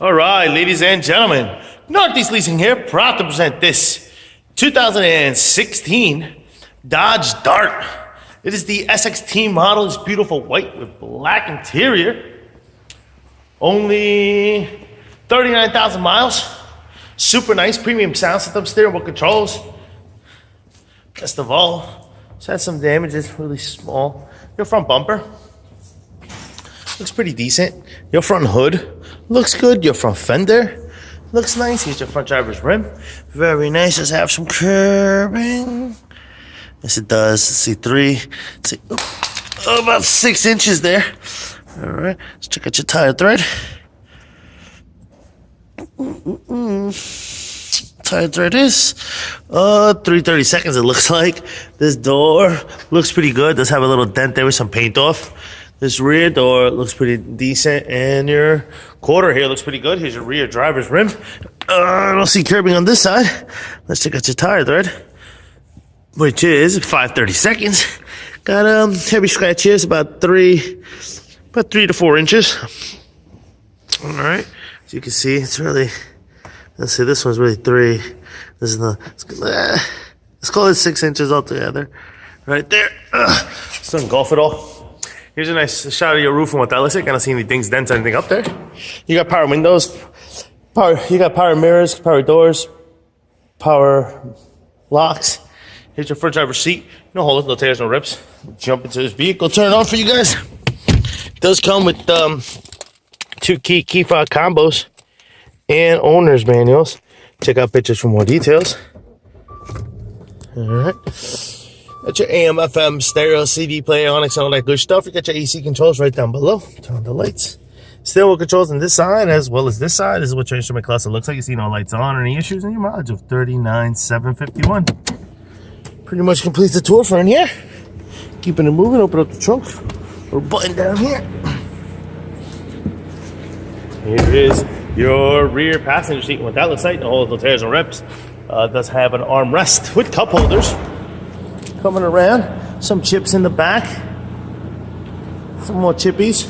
All right, ladies and gentlemen, Northeast Leasing here, proud to present this 2016 Dodge Dart. It is the SXT model. It's beautiful white with black interior. Only 39,000 miles. Super nice premium sound system, steering wheel controls. Best of all, it's had some damages, really small. Your front bumper looks pretty decent. Your front hood looks good. Your front fender looks nice. Here's your front driver's rim. Very nice. Does have some curbing. Yes, it does. Let's see, about 6 inches there. All right. Let's check out your tire thread. Tire thread is 3/32 it looks like. This door looks pretty good. Does have a little dent there with some paint off. This rear door looks pretty decent, and your quarter here looks pretty good. Here's your rear driver's rim. I don't see curbing on this side. Let's check out your tire thread, which is 5/32. Got heavy scratch here. It's about 3 to 4 inches. All right, as you can see, it's really. Let's see, this one's really 3. This is let's call it 6 inches altogether, right there. Just don't golf it all. Here's a nice shot of your roof and what that looks like. I don't see any dings, dents, anything up there. You got power windows, you got power mirrors, power doors, power locks. Here's your front driver's seat. No holes, no tears, no rips. Jump into this vehicle, turn it on for you guys. It does come with 2 key fob combos and owner's manuals. Check out pictures for more details. All right. Got your AM, FM, stereo, CD player, Onyx, and all that good stuff. You got your AC controls right down below. Turn on the lights. Steering wheel controls on this side as well as this side. This is what your instrument cluster looks like. You see no lights on, any issues, and your mileage of 39,751. Pretty much completes the tour for in here. Keeping it moving, open up the trunk. Or button down here. Here is your rear passenger seat. What that looks like, no holes, no tears, no rips. Does have an armrest with cup holders. Coming around, some chips in the back, some more chippies.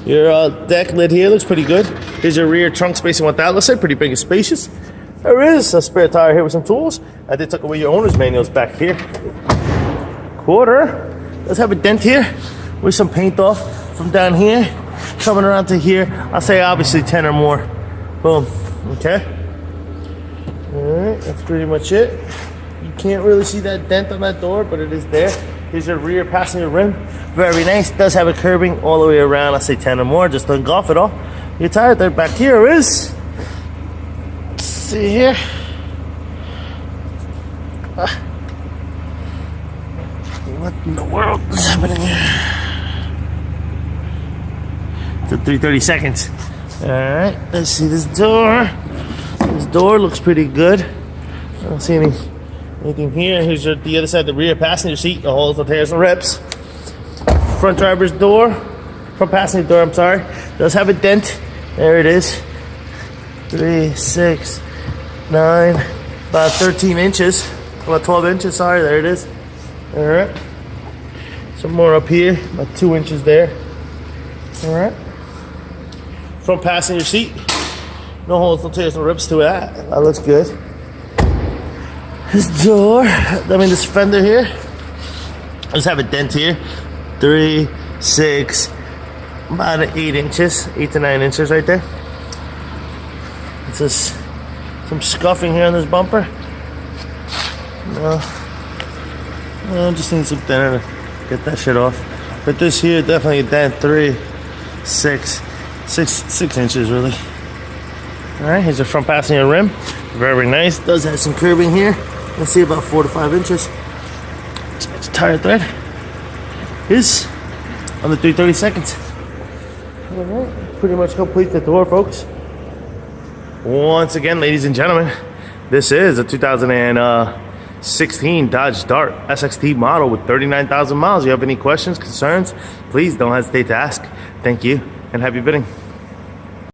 Your deck lid here looks pretty good. Here's your rear trunk space and what that looks like, pretty big and spacious. There is a spare tire here with some tools. I did tuck away your owner's manuals back here. Quarter does have a dent here with some paint off from down here. Coming around to here, I'll say obviously 10 or more. Boom, okay. All right, that's pretty much it. You can't really see that dent on that door, but it is there. Here's your rear passenger rim. Very nice. Does have a curbing all the way around. I'll say 10 or more. Just don't golf it all. Your tire there back here is. Let's see here. What in the world is happening here? To 3/32. All right. Let's see this door. This door looks pretty good. I don't see anything here. Here's the other side, the rear passenger seat. No holes, no tears, no rips. Front driver's door. Front passenger door, I'm sorry. Does have a dent. There it is. 3, 6, 9, about 13 inches. About 12 inches, sorry, there it is. All right. Some more up here, about 2 inches there. All right. Front passenger seat. No holes, no tears, no rips to that. That looks good. This door, this fender here, does have a dent here. 3, 6, about 8 inches, 8 to 9 inches right there. It's just some scuffing here on this bumper. No, just need some thinner to get that shit off. But this here, definitely a dent. 3, 6 inches really. All right, here's the front passenger rim. Very nice. Does have some curbing here. Let's see, about 4 to 5 inches. Tire thread is on the 3/32. All right, pretty much complete the tour, folks. Once again, ladies and gentlemen, this is a 2016 Dodge Dart SXT model with 39,000 miles. If you have any questions, concerns, please don't hesitate to ask. Thank you, and happy bidding.